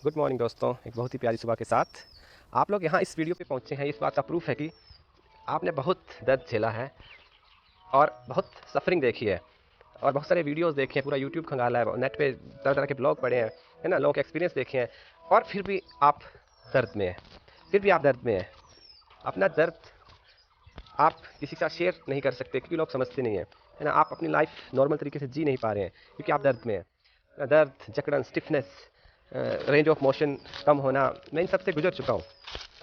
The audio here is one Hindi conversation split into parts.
गुड मॉर्निंग दोस्तों। एक बहुत ही प्यारी सुबह के साथ आप लोग यहाँ इस वीडियो पे पहुँचे हैं। इस बात का प्रूफ है कि आपने बहुत दर्द झेला है और बहुत सफरिंग देखी है और बहुत सारे वीडियोस देखे हैं, पूरा यूट्यूब खंगाला है, नेट पे तरह तरह के ब्लॉग पढ़े हैं, है ना, लोगों के एक्सपीरियंस देखे हैं और फिर भी आप दर्द में हैं। फिर भी आप दर्द में हैं। अपना दर्द आप किसी के साथ शेयर नहीं कर सकते क्योंकि लोग समझते नहीं हैं, है ना। आप अपनी लाइफ नॉर्मल तरीके से जी नहीं पा रहे हैं क्योंकि आप दर्द में हैं। दर्द, जकड़न, स्टिफनेस, रेंज ऑफ मोशन कम होना, मैं इन सब से गुजर चुका हूँ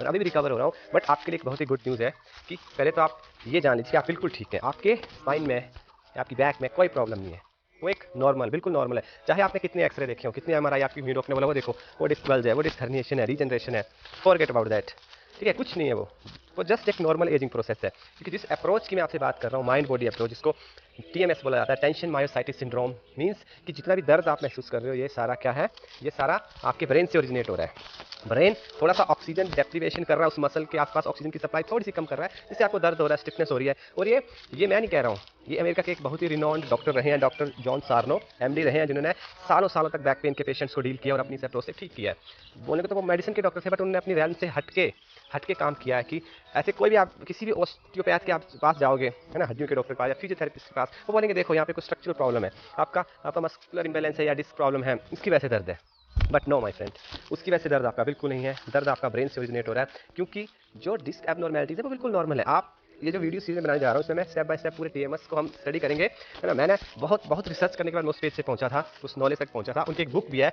और अभी भी रिकवर हो रहा हूँ। बट आपके लिए एक बहुत ही गुड न्यूज़ है कि पहले तो आप ये जान लीजिए कि आप बिल्कुल ठीक हैं। आपके स्पाइन में, आपकी बैक में कोई प्रॉब्लम नहीं है। वो एक नॉर्मल, बिल्कुल नॉर्मल है। चाहे आपने कितने एक्सरे देखे हो, कितने एमआरआई आपकी वीडियो ने बोला वो देखो, वो डिस्क बल्ज है, वो डिस्क हर्निएशन है, रीजनरेशन है, फॉरगेट अबाउट दैट। ठीक है, कुछ नहीं है वो जस्ट एक नॉर्मल एजिंग प्रोसेस है। क्योंकि जिस अप्रोच की मैं आपसे बात कर रहा हूँ, माइंड बॉडी अप्रोच, जिसको टीएमएस बोला जाता है, टेंशन मायोसाइटिस सिंड्रोम, मींस कि जितना भी दर्द आप महसूस कर रहे हो ये सारा क्या है, ये सारा आपके ब्रेन से ओरिजिनेट हो रहा है। ब्रेन थोड़ा सा ऑक्सीजन डेप्रीवेशन कर रहा है, उस मसल के आसपास ऑक्सीजन की सप्लाई थोड़ी सी कम कर रहा है, जिससे आपको दर्द हो रहा है, स्टिफनेस हो रही है। और ये मैं नहीं कह रहा हूँ, ये अमेरिका के एक बहुत ही रिनॉन्ड डॉक्टर रहे हैं, डॉक्टर जॉन सार्नो, एमडी रहे हैं, जिन्होंने सालों सालों तक बैक पेन के पेशेंट्स को डील किया और अपनी अप्रोच से ठीक किया है। बोलने को तो वो मेडिसिन के डॉक्टर थे, बट उन्होंने अपनी रैम से हटके काम किया है कि ऐसे कोई भी आप किसी भी ऑस्टियोपैथ के आप पास जाओगे, है ना, हड्डियों के डॉक्टर के पास या फिजियोथेरेपिस्ट के पास, वो बोलेंगे देखो यहाँ पे कुछ स्ट्रक्चरल प्रॉब्लम है, आपका मस्कुलर इम्बैलेंस है या डिस्क प्रॉब्लम है, इसकी वजह से दर्द है। बट नो माय फ्रेंड, उसकी वजह से दर्द आपका बिल्कुल नहीं है। दर्द आपका ब्रेन से ओरिजिनेट हो रहा है क्योंकि जो डिस्क एबनॉर्मेलिटीज है वो बिल्कुल नॉर्मल है। आप ये जो वीडियो सीरीज बनाने जा रहा हूँ इसमें मैं स्टेप बाय स्टेप पूरे टीएमएस को हम स्टडी करेंगे, है ना। मैंने बहुत बहुत रिसर्च करने के बाद उस पेज से पहुंचा था, उस नॉलेज तक पहुंचा था। उनकी एक बुक भी है,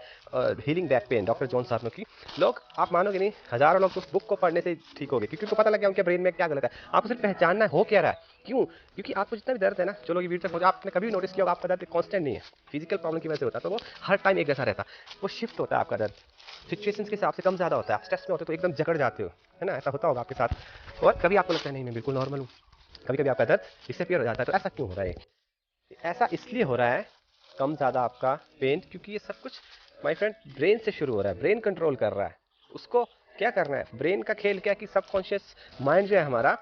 healing back pain, doctor John Sarno की। लोग, आप मानोगे नहीं, हजारों लोग उस बुक को पढ़ने से ठीक हो गए क्योंकि उनको पता लग गया उनके ब्रेन में क्या गलत है। आपको सिर्फ पहचानना हो क्या रहा है। क्यों? क्योंकि आपको जितना भी दर्द है ना, चलो ये वीडियो तक पहुंचा, आपने कभी भी नोटिस किया होगा आपका दर्द कांस्टेंट नहीं है। फिजिकल प्रॉब्लम की वजह से होता है तो वो हर टाइम एक जैसा रहता है, वो शिफ्ट होता है आपका दर्द सिचुएशंस के हिसाब से कम ज़्यादा होता है। आप स्ट्रेस में होते हो तो एकदम जकड़ जाते हो, है ना, ऐसा होता होगा आपके साथ। और कभी आपको लगता है नहीं मैं बिल्कुल नॉर्मल हूँ, कभी कभी आपका दर्द डिसअपियर हो जाता है। तो ऐसा क्यों हो रहा है? ऐसा इसलिए हो रहा है, कम ज़्यादा आपका पेन, क्योंकि ये सब कुछ माय फ्रेंड ब्रेन से शुरू हो रहा है। ब्रेन कंट्रोल कर रहा है उसको। क्या करना है, ब्रेन का खेल क्या है कि सबकॉन्शियस माइंड जो है हमारा,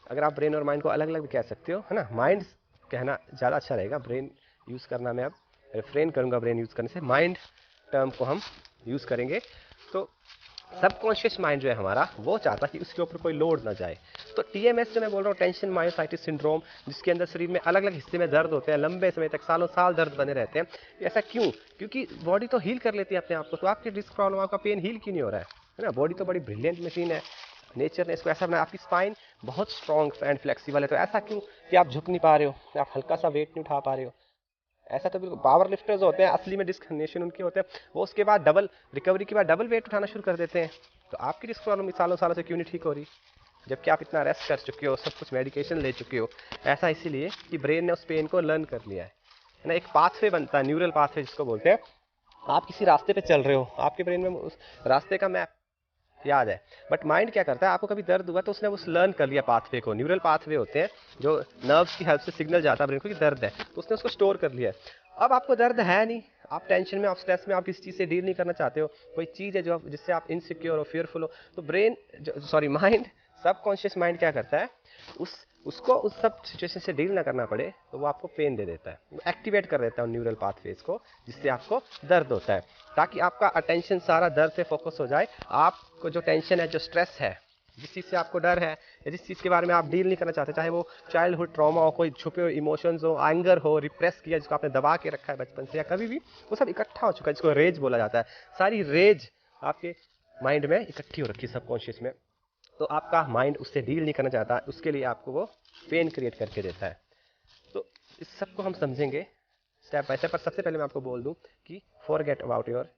अगर आप ब्रेन और माइंड को अलग अलग भी कह सकते हो, है ना, माइंड कहना ज़्यादा अच्छा रहेगा, ब्रेन यूज़ करना मैं अब रिफ्रेन करूँगा ब्रेन यूज़ करने से, माइंड टर्म को हम यूज़ करेंगे। तो सबकॉन्शियस माइंड जो है हमारा, वो चाहता है कि उसके ऊपर कोई लोड ना जाए। तो टीएमएस जो मैं बोल रहा हूँ, टेंशन मायोसाइटिस सिंड्रोम, जिसके अंदर शरीर में अलग अलग हिस्से में दर्द होते हैं, लंबे समय तक, सालों साल दर्द बने रहते हैं। ऐसा क्यों? क्योंकि बॉडी तो हील कर लेती है अपने आप को। तो आपकी डिस्क प्रॉब्लम, आपका पेन हील क्यों नहीं हो रहा है ना। बॉडी तो बड़ी ब्रिलियंट मशीन है, नेचर ने इसको ऐसा बनाया। आपकी स्पाइन बहुत स्ट्रॉन्ग एंड फ्लेक्सिबल है, तो ऐसा क्यों कि आप झुक नहीं पा रहे हो, आप हल्का सा वेट नहीं उठा पा रहे हो। ऐसा तो बिल्कुल, पावर लिफ्टर्स होते हैं असली में डिस्क हर्निएशन उनके होते हैं, वो उसके बाद डबल रिकवरी के बाद डबल वेट उठाना शुरू कर देते हैं। तो आपकी डिस्क प्रॉब्लम सालों सालों से क्यों नहीं ठीक हो रही, जबकि आप इतना रेस्ट कर चुके हो, सब कुछ मेडिकेशन ले चुके हो। ऐसा इसीलिए कि ब्रेन ने उस पेन को लर्न कर लिया है ना। एक पाथवे बनता है, न्यूरल पाथवे जिसको बोलते हैं। आप किसी रास्ते पे चल रहे हो, आपके ब्रेन में उस रास्ते का मैप याद है, बट माइंड क्या करता है, आपको कभी दर्द हुआ तो उसने उस लर्न कर लिया पाथवे को। न्यूरल पाथवे होते हैं जो नर्व्स की हेल्प से सिग्नल जाता है ब्रेन को कि दर्द है, तो उसने उसको स्टोर कर लिया है। अब आपको दर्द है नहीं, आप टेंशन में, आप स्ट्रेस में, आप किसी चीज़ से डील नहीं करना चाहते हो, कोई चीज़ है जो जिससे आप इनसिक्योर हो, फियरफुल हो, तो brain, sorry mind, subconscious mind क्या करता है, उसको उस सब सिचुएशन से डील ना करना पड़े तो वो आपको पेन दे देता है, वो एक्टिवेट कर देता है न्यूरल पाथवेज को, जिससे आपको दर्द होता है, ताकि आपका अटेंशन सारा दर्द पे फोकस हो जाए। आपको जो टेंशन है, जो स्ट्रेस है, जिस चीज़ से आपको डर है या जिस चीज़ के बारे में आप डील नहीं करना चाहते, चाहे वो चाइल्डहुड ट्रॉमा हो, कोई छुपे हुए इमोशंस हो, एंगर हो, रिप्रेस किया जिसको आपने दबा के रखा है बचपन से या कभी भी, वो सब इकट्ठा हो चुका है, जिसको रेज बोला जाता है। सारी रेज आपके माइंड में इकट्ठी हो रखी है सबकॉन्शियस में। तो आपका माइंड उससे डील नहीं करना चाहता, उसके लिए आपको वो पेन क्रिएट करके देता है। तो इस सब को हम समझेंगे स्टेप बाय स्टेप। पर सबसे पहले मैं आपको बोल दूं कि फॉरगेट अबाउट योर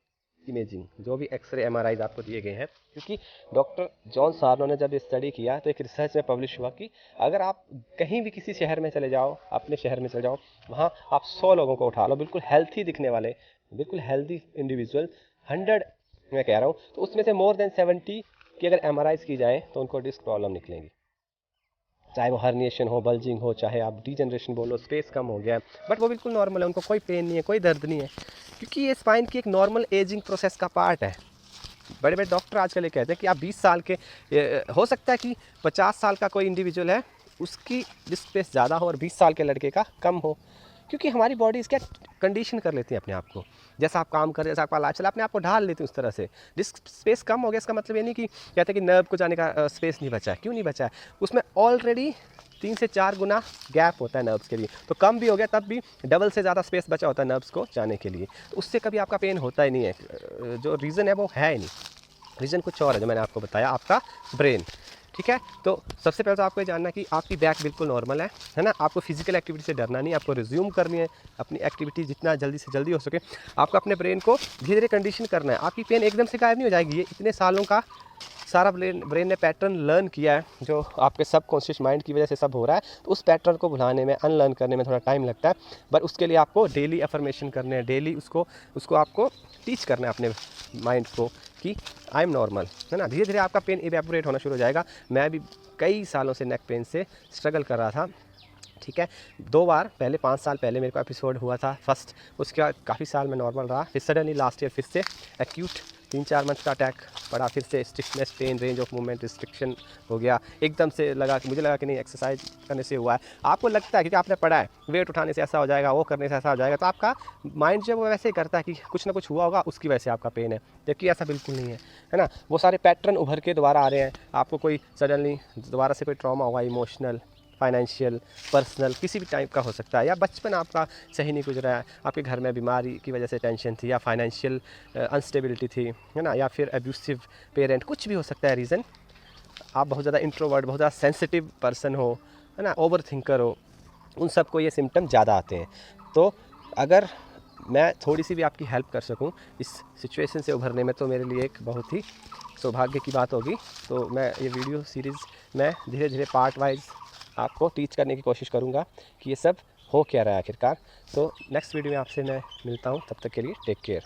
इमेजिंग, जो भी एक्सरे एमआरआईज आपको दिए गए हैं, क्योंकि डॉक्टर जॉन सार्नो ने जब ये स्टडी किया तो एक रिसर्च में पब्लिश हुआ कि अगर आप कहीं भी किसी शहर में चले जाओ, अपने शहर में चले जाओ, वहाँ आप 100 लोगों को उठा लो, बिल्कुल हेल्थी दिखने वाले, बिल्कुल हेल्थी इंडिविजुअल, 100 मैं कह रहा हूँ, तो उसमें से मोर देन 70 की अगर एमआरआईज की जाए तो उनको डिस्क प्रॉब्लम निकलेंगी। चाहे वो हर्निएशन हो, बल्जिंग हो, चाहे आप डीजनरेशन बोलो, स्पेस कम हो गया है, बट वो बिल्कुल नॉर्मल है, उनको कोई पेन नहीं है, कोई दर्द नहीं है, क्योंकि ये स्पाइन की एक नॉर्मल एजिंग प्रोसेस का पार्ट है। बड़े बड़े डॉक्टर आजकल ये कहते हैं कि आप 20 साल के, हो सकता है कि 50 साल का कोई इंडिविजुअल है, उसकी डिस्क स्पेस ज़्यादा हो और 20 साल के लड़के का कम हो, क्योंकि हमारी बॉडी क्या कंडीशन कर लेते हैं अपने आप को। जैसा आप काम कर रहे हैं, जैसा आपका लाइफ चला, अपने आप को ढाल लेते हैं उस तरह से। डिस्क स्पेस कम हो गया, इसका मतलब ये नहीं कि कहते हैं कि नर्व को जाने का स्पेस नहीं बचा है। क्यों नहीं बचा है? उसमें ऑलरेडी 3 से 4 गुना गैप होता है नर्व्स के लिए। तो कम भी हो गया तब भी डबल से ज़्यादा स्पेस बचा होता है नर्व्स को जाने के लिए। तो उससे कभी आपका पेन होता ही नहीं है। जो रीज़न है वो है ही नहीं, रीज़न कुछ और है जो मैंने आपको बताया, आपका ब्रेन। ठीक है, तो सबसे पहले तो आपको ये जानना है कि आपकी बैक बिल्कुल नॉर्मल है ना। आपको फिजिकल एक्टिविटी से डरना नहीं, आपको रिज्यूम करनी है अपनी एक्टिविटी जितना जल्दी से जल्दी हो सके। आपको अपने ब्रेन को धीरे धीरे कंडीशन करना है। आपकी पेन एकदम से गायब नहीं हो जाएगी। ये इतने सालों का सारा ब्रेन ने पैटर्न लर्न किया है, जो आपके सबकॉन्शियस माइंड की वजह से सब हो रहा है। तो उस पैटर्न को भुलाने में, अनलर्न करने में थोड़ा टाइम लगता है। बट उसके लिए आपको डेली अफर्मेशन करने हैं, डेली उसको आपको टीच करना है अपने माइंड को कि आई एम नॉर्मल, है ना। धीरे धीरे आपका पेन इवेपोरेट होना शुरू हो जाएगा। मैं भी कई सालों से नेक पेन से स्ट्रगल कर रहा था। ठीक है, 2 बार पहले 5 साल पहले मेरे को एपिसोड हुआ था फर्स्ट, उसके बाद काफ़ी साल में नॉर्मल रहा। फिर सडनली लास्ट ईयर फिर से एक्यूट 3-4 मंथ का अटैक पड़ा, फिर से stiffness, pain, range of movement restriction हो गया। एकदम से मुझे लगा कि नहीं, एक्सरसाइज करने से हुआ है। आपको लगता है क्योंकि आपने पढ़ा है वेट उठाने से ऐसा हो जाएगा, वो करने से ऐसा हो जाएगा, तो आपका माइंड जो है वो वैसे ही करता है कि कुछ ना कुछ हुआ होगा, उसकी वजह से आपका पेन है। जबकि ऐसा बिल्कुल नहीं है ना। वो सारे पैटर्न उभर के दोबारा आ रहे हैं। आपको कोई सडनली दोबारा से कोई ट्रॉमा होगा, इमोशनल, फाइनेंशियल, पर्सनल, किसी भी टाइप का हो सकता है, या बचपन आपका सही नहीं गुजरा है, आपके घर में बीमारी की वजह से टेंशन थी, या फाइनेंशियल अनस्टेबिलिटी थी, है ना, या फिर अब्यूसिव पेरेंट, कुछ भी हो सकता है रीज़न। आप बहुत ज़्यादा इंट्रोवर्ट, बहुत ज़्यादा सेंसिटिव पर्सन हो, है ना, ओवर थिंकर हो, उन सबको ये सिम्टम ज़्यादा आते हैं। तो अगर मैं थोड़ी सी भी आपकी हेल्प कर सकूं इस सिचुएशन से उभरने में, तो मेरे लिए एक बहुत ही सौभाग्य की बात होगी। तो मैं ये वीडियो सीरीज़ में धीरे धीरे पार्ट वाइज आपको टीच करने की कोशिश करूँगा कि ये सब हो क्या रहा है आखिरकार। तो नेक्स्ट वीडियो में आपसे मैं मिलता हूँ, तब तक के लिए टेक केयर।